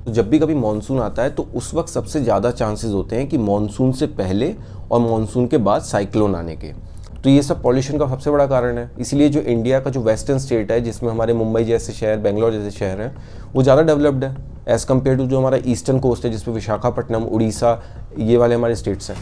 तो जब भी कभी मानसून आता है तो उस वक्त सबसे ज़्यादा चांसेस होते हैं कि मानसून से पहले और मानसून के बाद साइक्लोन आने के। तो ये सब पॉल्यूशन का सबसे बड़ा कारण है। इसलिए जो इंडिया का जो वेस्टर्न स्टेट है, जिसमें हमारे मुंबई जैसे शहर, बेंगलोर जैसे शहर हैं, वो ज़्यादा डेवलप्ड है एज़ कम्पेयर टू जो हमारा ईस्टर्न कोस्ट है, जिसमें विशाखापट्टनम, उड़ीसा, ये वाले हमारे स्टेट्स हैं।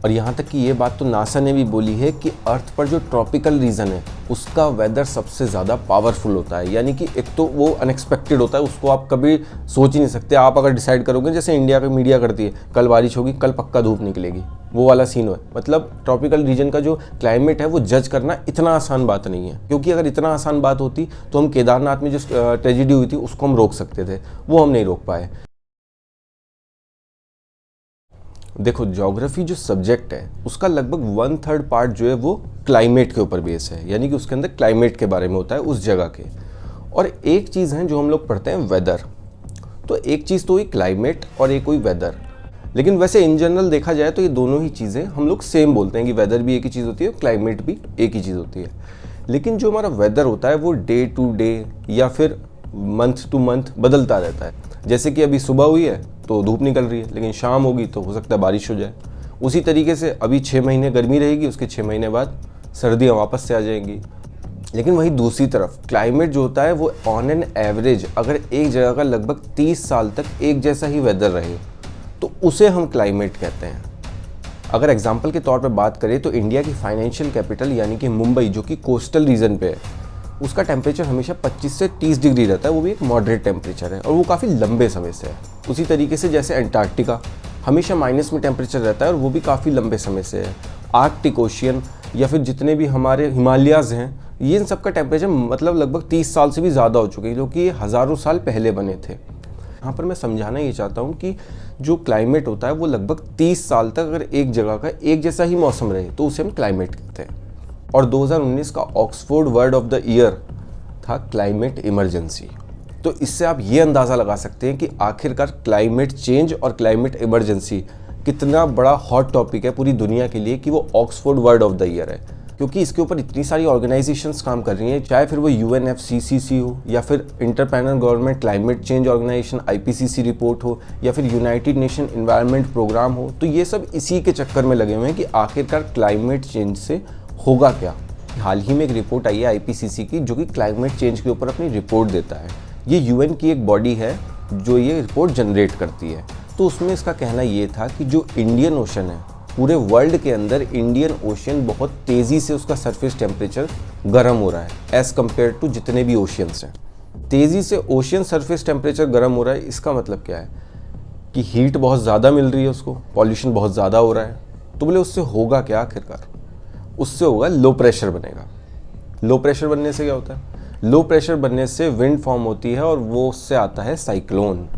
और यहाँ तक कि ये बात तो नासा ने भी बोली है कि अर्थ पर जो ट्रॉपिकल रीजन है उसका वेदर सबसे ज़्यादा पावरफुल होता है। यानी कि एक तो वो अनएक्सपेक्टेड होता है, उसको आप कभी सोच ही नहीं सकते। आप अगर डिसाइड करोगे, जैसे इंडिया की मीडिया करती है, कल बारिश होगी, कल पक्का धूप निकलेगी, वो वाला सीन है। मतलब ट्रॉपिकल रीजन का जो क्लाइमेट है वो जज करना इतना आसान बात नहीं है, क्योंकि अगर इतना आसान बात होती तो हम केदारनाथ में जो ट्रेजिडी हुई थी उसको हम रोक सकते थे, वो हम नहीं रोक पाए। देखो, ज्योग्राफी जो सब्जेक्ट है उसका लगभग 1/3 पार्ट जो है वो क्लाइमेट के ऊपर बेस है, यानी कि उसके अंदर क्लाइमेट के बारे में होता है, उस जगह के। और एक चीज़ है जो हम लोग पढ़ते हैं, वेदर। तो एक चीज़ तो हुई क्लाइमेट और एक हुई वेदर। लेकिन वैसे इन जनरल देखा जाए तो ये दोनों ही चीज़ें हम लोग सेम बोलते हैं कि वेदर भी एक ही चीज़ होती है, क्लाइमेट भी एक ही चीज़ होती है। लेकिन जो हमारा वेदर होता है वो डे टू डे या फिर मंथ टू मंथ बदलता रहता है। जैसे कि अभी सुबह हुई है तो धूप निकल रही है, लेकिन शाम होगी तो हो सकता है बारिश हो जाए। उसी तरीके से अभी 6 महीने गर्मी रहेगी, उसके 6 महीने बाद सर्दियाँ वापस से आ जाएंगी। लेकिन वहीं दूसरी तरफ क्लाइमेट जो होता है वो ऑन एन एवरेज, अगर एक जगह का लगभग 30 साल तक एक जैसा ही वेदर रहे तो उसे हम क्लाइमेट कहते हैं। अगर एग्जाम्पल के तौर पर बात करें तो इंडिया की फाइनेंशियल कैपिटल यानी कि मुंबई, जो कि कोस्टल रीजन पे है, उसका टेम्परेचर हमेशा 25 से 30 डिग्री रहता है। वो भी एक मॉडरेट टेम्परेचर है और वो काफ़ी लंबे समय से है। उसी तरीके से जैसे अंटार्कटिका हमेशा माइनस में टेम्परेचर रहता है और वो भी काफ़ी लंबे समय से है। आर्कटिक ओशियन या फिर जितने भी हमारे हिमालयाज़ हैं, ये इन सब का टेम्परेचर मतलब लगभग 30 साल से भी ज़्यादा हो चुके हैं, जो कि ये हज़ारों साल पहले बने थे। यहाँ पर मैं समझाना ये चाहता हूँ कि जो क्लाइमेट होता है वो लगभग 30 साल तक अगर एक जगह का एक जैसा ही मौसम रहे तो उसे हम क्लाइमेट कहते हैं। और 2019 का Oxford word of the year था क्लाइमेट इमरजेंसी। तो इससे आप ये अंदाज़ा लगा सकते हैं कि आखिरकार क्लाइमेट चेंज और क्लाइमेट इमरजेंसी कितना बड़ा हॉट टॉपिक है पूरी दुनिया के लिए कि वो Oxford word of the year है। क्योंकि इसके ऊपर इतनी सारी ऑर्गेनाइजेशंस काम कर रही हैं, चाहे फिर वो UNFCCC हो या फिर interpanel government climate change organisation IPCC report हो या फिर यूनाइटेड नेशन एनवायरनमेंट प्रोग्राम हो। तो ये सब इसी के चक्कर में लगे हुए हैं कि आखिरकार क्लाइमेट चेंज से होगा क्या। हाल ही में एक रिपोर्ट आई है IPCC की, जो कि क्लाइमेट चेंज के ऊपर अपनी रिपोर्ट देता है। ये UN की एक बॉडी है जो ये रिपोर्ट जनरेट करती है। तो उसमें इसका कहना ये था कि जो इंडियन ओशन है, पूरे वर्ल्ड के अंदर इंडियन ओशन बहुत तेज़ी से उसका सरफेस टेम्परेचर गर्म हो रहा है एज़ कम्पेयर टू जितने भी ओशियंस हैं। तेज़ी से ओशियन सरफेस टेम्परेचर गर्म हो रहा है, इसका मतलब क्या है कि हीट बहुत ज़्यादा मिल रही है उसको, पॉल्यूशन बहुत ज़्यादा हो रहा है। तो बोले उससे होगा क्या आखिरकार? उससे होगा लो प्रेशर बनेगा। लो प्रेशर बनने से क्या होता है? लो प्रेशर बनने से विंड फॉर्म होती है और वो उससे आता है साइक्लोन।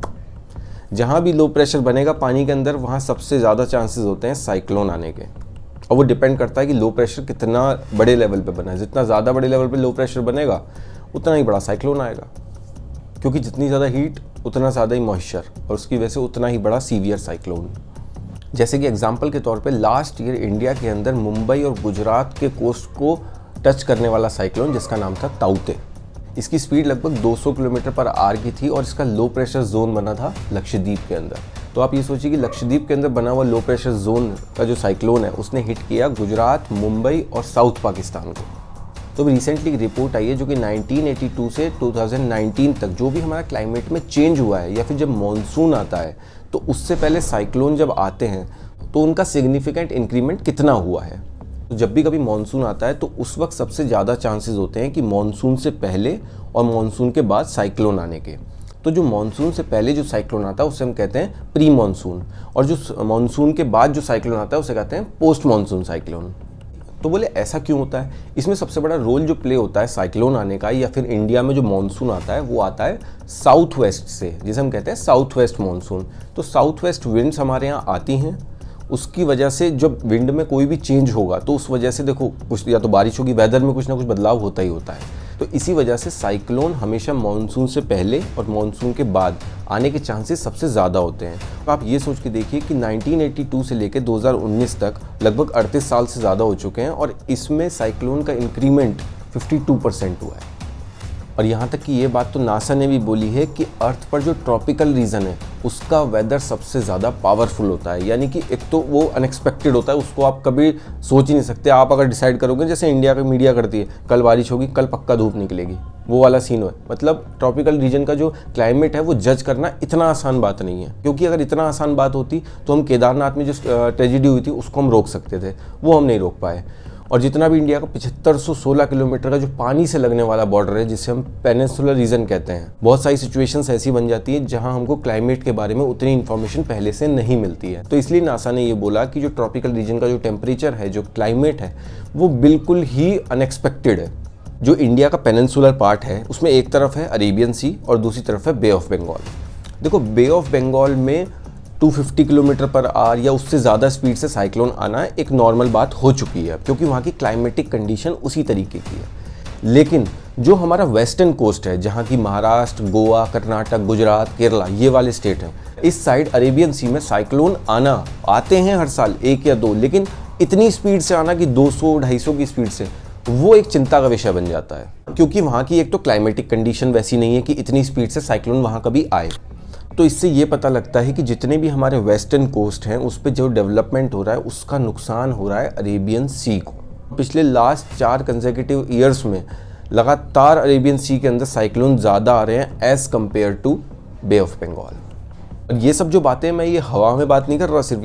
जहाँ भी लो प्रेशर बनेगा पानी के अंदर, वहाँ सबसे ज़्यादा चांसेस होते हैं साइक्लोन आने के। और वो डिपेंड करता है कि लो प्रेशर कितना बड़े लेवल पे बना है। जितना ज़्यादा बड़े लेवल पे लो प्रेशर बनेगा उतना ही बड़ा साइक्लोन आएगा, क्योंकि जितनी ज़्यादा हीट उतना ज़्यादा ही मॉइस्चर, और उसकी वजह से उतना ही बड़ा सीवियर साइक्लोन। जैसे कि एग्जाम्पल के तौर पे लास्ट ईयर इंडिया के अंदर मुंबई और गुजरात के कोस्ट को टच करने वाला साइक्लोन, जिसका नाम था ताउते, इसकी स्पीड लगभग 200 किलोमीटर पर आवर की थी और इसका लो प्रेशर जोन बना था लक्षद्वीप के अंदर। तो आप ये सोचिए कि लक्षद्वीप के अंदर बना हुआ लो प्रेशर जोन का जो साइक्लोन है उसने हिट किया गुजरात, मुंबई और साउथ पाकिस्तान को। तो रिसेंटली एक रिपोर्ट आई है जो कि 1982 से 2019 तक जो भी हमारा क्लाइमेट में चेंज हुआ है या फिर जब मॉनसून आता है तो उससे पहले साइक्लोन जब आते हैं तो उनका सिग्निफिकेंट इंक्रीमेंट कितना हुआ है। तो जब भी कभी मॉनसून आता है तो उस वक्त सबसे ज़्यादा चांसेस होते हैं कि मॉनसून से पहले और मॉनसून के बाद साइक्लोन आने के। तो जो मॉनसून से पहले जो साइक्लोन आता है उसे हम कहते हैं प्री मॉनसून, और जो मॉनसून के बाद जो साइक्लोन आता है उसे कहते हैं पोस्ट मॉनसून साइक्लोन। तो बोले ऐसा क्यों होता है? इसमें सबसे बड़ा रोल जो प्ले होता है साइक्लोन आने का या फिर इंडिया में जो मॉनसून आता है वो आता है साउथ वेस्ट से, जिसे हम कहते हैं साउथ वेस्ट मॉनसून। तो साउथ वेस्ट विंड्स हमारे यहाँ आती हैं, उसकी वजह से जब विंड में कोई भी चेंज होगा तो उस वजह से देखो कुछ या तो बारिश होगी, वेदर में कुछ ना कुछ बदलाव होता ही होता है। तो इसी वजह से साइक्लोन हमेशा मॉनसून से पहले और मॉनसून के बाद आने के चांसेस सबसे ज़्यादा होते हैं। तो आप ये सोच के देखिए कि 1982 से लेकर 2019 तक लगभग 38 साल से ज़्यादा हो चुके हैं और इसमें साइक्लोन का इंक्रीमेंट 52% हुआ है। और यहाँ तक कि ये बात तो नासा ने भी बोली है कि अर्थ पर जो ट्रॉपिकल रीजन है उसका वेदर सबसे ज़्यादा पावरफुल होता है, यानी कि एक तो वो अनएक्सपेक्टेड होता है, उसको आप कभी सोच ही नहीं सकते। आप अगर डिसाइड करोगे जैसे इंडिया की मीडिया करती है कल बारिश होगी, कल पक्का धूप निकलेगी, वो वाला सीन हो। मतलब ट्रॉपिकल रीजन का जो क्लाइमेट है वो जज करना इतना आसान बात नहीं है, क्योंकि अगर इतना आसान बात होती तो हम केदारनाथ में जो ट्रेजिडी हुई थी उसको हम रोक सकते थे, वो हम नहीं रोक पाए। और जितना भी इंडिया का 7516 किलोमीटर का जो पानी से लगने वाला बॉर्डर है, जिसे हम पेनिनसुलर रीजन कहते हैं, बहुत सारी सिचुएशंस ऐसी बन जाती है जहां हमको क्लाइमेट के बारे में उतनी इन्फॉर्मेशन पहले से नहीं मिलती है। तो इसलिए नासा ने ये बोला कि जो ट्रॉपिकल रीजन का जो टेम्परेचर है, जो क्लाइमेट है, वो बिल्कुल ही अनएक्सपेक्टेड है। जो इंडिया का पेनिनसुलर पार्ट है उसमें एक तरफ है अरेबियन सी और दूसरी तरफ है बे ऑफ बंगाल। देखो, बे ऑफ बंगाल में 250 किलोमीटर पर आवर या उससे ज़्यादा स्पीड से साइक्लोन आना एक नॉर्मल बात हो चुकी है, क्योंकि वहाँ की क्लाइमेटिक कंडीशन उसी तरीके की है। लेकिन जो हमारा वेस्टर्न कोस्ट है, जहाँ की महाराष्ट्र, गोवा, कर्नाटक, गुजरात, केरला, ये वाले स्टेट हैं, इस साइड अरेबियन सी में साइक्लोन आते हैं हर साल 1 या 2, लेकिन इतनी स्पीड से आना कि 200-250 की स्पीड से, वो एक चिंता का विषय बन जाता है, क्योंकि वहाँ की एक तो क्लाइमेटिक कंडीशन वैसी नहीं है कि इतनी स्पीड से साइक्लोन वहाँ कभी आए। तो इससे ये पता लगता है कि जितने भी हमारे वेस्टर्न कोस्ट हैं उस पर जो डेवलपमेंट हो रहा है उसका नुकसान हो रहा है अरेबियन सी को। पिछले लास्ट 4 कंसेक्यूटिव ईयर्स में लगातार अरेबियन सी के अंदर साइक्लोन ज़्यादा आ रहे हैं as compare to bay of Bengal. और ये सब जो बातें, मैं ये हवा में बात नहीं कर रहा, सिर्फ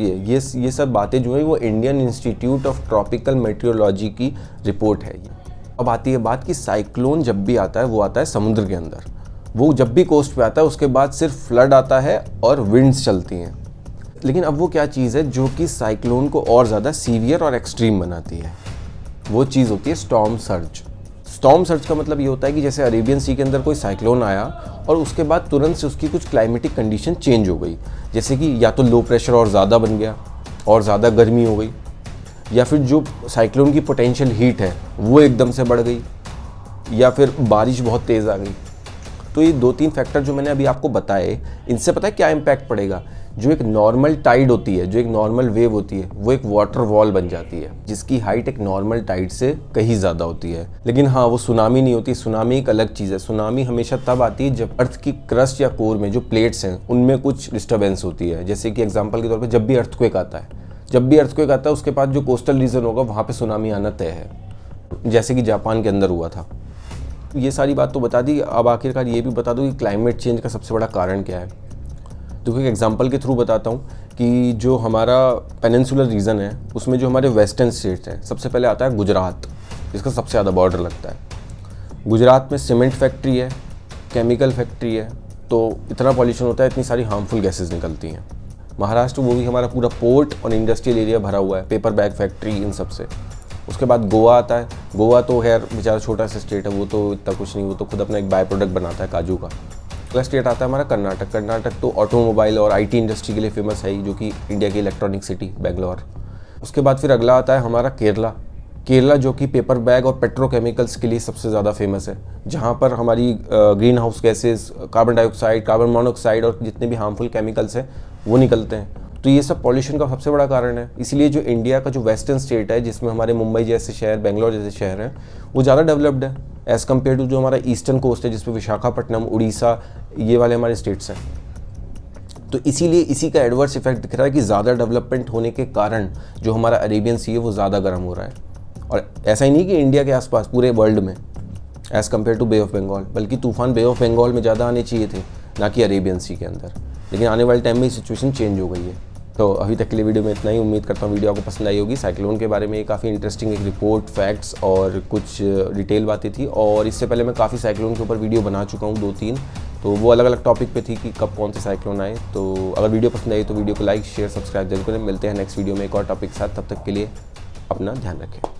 ये सब बातें जो है वो Indian institute of tropical metrology की रिपोर्ट है। अब आती है बात कि साइक्लोन जब भी आता है वो आता है समुद्र के अंदर, वो जब भी कोस्ट पे आता है उसके बाद सिर्फ फ्लड आता है और विंड्स चलती हैं। लेकिन अब वो क्या चीज़ है जो कि साइक्लोन को और ज़्यादा सीवियर और एक्सट्रीम बनाती है, वो चीज़ होती है स्टॉर्म सर्ज। स्टॉर्म सर्ज का मतलब ये होता है कि जैसे अरेबियन सी के अंदर कोई साइक्लोन आया और उसके बाद तुरंत से उसकी कुछ क्लाइमेटिक कंडीशन चेंज हो गई, जैसे कि या तो लो प्रेशर और ज़्यादा बन गया और ज़्यादा गर्मी हो गई, या फिर जो साइक्लोन की पोटेंशियल हीट है वो एकदम से बढ़ गई, या फिर बारिश बहुत तेज़ आ गई। तो ये 2-3 फैक्टर जो मैंने अभी आपको बताए, इनसे पता है क्या इम्पैक्ट पड़ेगा। जो एक नॉर्मल टाइड होती है, जो एक नॉर्मल वेव होती है, वो एक वाटर वॉल बन जाती है जिसकी हाइट एक नॉर्मल टाइड से कहीं ज़्यादा होती है। लेकिन हाँ, वो सुनामी नहीं होती। सुनामी एक अलग चीज़ है। सुनामी हमेशा तब आती है जब अर्थ की क्रस्ट या कोर में जो प्लेट्स हैं उनमें कुछ डिस्टर्बेंस होती है। जैसे कि एग्जाम्पल के तौर पर जब भी अर्थक्वेक आता है, उसके बाद जो कोस्टल रीजन होगा वहाँ पर सुनामी आना तय है, जैसे कि जापान के अंदर हुआ था। ये सारी बात तो बता दी, अब आखिरकार ये भी बता दूँ कि क्लाइमेट चेंज का सबसे बड़ा कारण क्या है। तो एक एग्जांपल के थ्रू बताता हूँ कि जो हमारा पेनिनसुलर रीजन है उसमें जो हमारे वेस्टर्न स्टेट्स हैं, सबसे पहले आता है गुजरात, जिसका सबसे ज़्यादा बॉर्डर लगता है। गुजरात में सीमेंट फैक्ट्री है, केमिकल फैक्ट्री है, तो इतना पॉल्यूशन होता है, इतनी सारी हार्मफुल गैसेज निकलती हैं। महाराष्ट्र, वो भी हमारा पूरा पोर्ट और इंडस्ट्रियल एरिया भरा हुआ है, पेपर बैग फैक्ट्री, इन सब से। उसके बाद गोवा आता है। गोवा तो खैर बेचारा छोटा सा स्टेट है, वो तो इतना कुछ नहीं, वो तो खुद अपना एक बाय प्रोडक्ट बनाता है काजू का। अगला स्टेट आता है हमारा कर्नाटक। कर्नाटक तो ऑटोमोबाइल और आईटी इंडस्ट्री के लिए फेमस है, जो कि इंडिया की इलेक्ट्रॉनिक सिटी बेंगलोर। उसके बाद फिर अगला आता है हमारा केरला। केरला जो कि पेपर बैग और पेट्रोकेमिकल्स के लिए सबसे ज़्यादा फेमस है, जहाँ पर हमारी green house gases, carbon dioxide, carbon monoxide और जितने भी हार्मफुल केमिकल्स हैं वो निकलते हैं। तो ये सब पॉल्यूशन का सबसे बड़ा कारण है। इसलिए जो इंडिया का जो वेस्टर्न स्टेट है, जिसमें हमारे मुंबई जैसे शहर, बेंगलोर जैसे शहर हैं, वो ज़्यादा डेवलप्ड है एज़ कम्पेयर टू जो हमारा ईस्टर्न कोस्ट है, जिसमें विशाखापट्टनम, उड़ीसा, ये वाले हमारे स्टेट्स हैं। तो इसीलिए इसी का एडवर्स इफेक्ट दिख रहा है कि ज़्यादा डेवलपमेंट होने के कारण जो हमारा अरेबियन सी है वो ज़्यादा गर्म हो रहा है। और ऐसा ही नहीं कि इंडिया के आसपास, पूरे वर्ल्ड में as compare to bay of Bengal, बल्कि तूफान बे ऑफ बंगाल में ज़्यादा आने चाहिए थे, ना कि अरेबियन सी के अंदर। लेकिन आने वाले टाइम में सिचुएशन चेंज हो गई है। तो अभी तक के लिए वीडियो में इतना ही। उम्मीद करता हूँ वीडियो आपको पसंद आई होगी। साइक्लोन के बारे में ये काफ़ी इंटरेस्टिंग एक रिपोर्ट, फैक्ट्स और कुछ डिटेल बातें थी। और इससे पहले मैं काफ़ी साइक्लोन के ऊपर वीडियो बना चुका हूँ, 2-3, तो वो अलग अलग टॉपिक पे थी कि कब कौन से साइक्लोन आए। तो अगर वीडियो पसंद आई तो वीडियो को लाइक, शेयर, सब्सक्राइब जरूर करें। मिलते हैं नेक्स्ट वीडियो में एक और टॉपिक के साथ। तब तक के लिए अपना ध्यान रखें।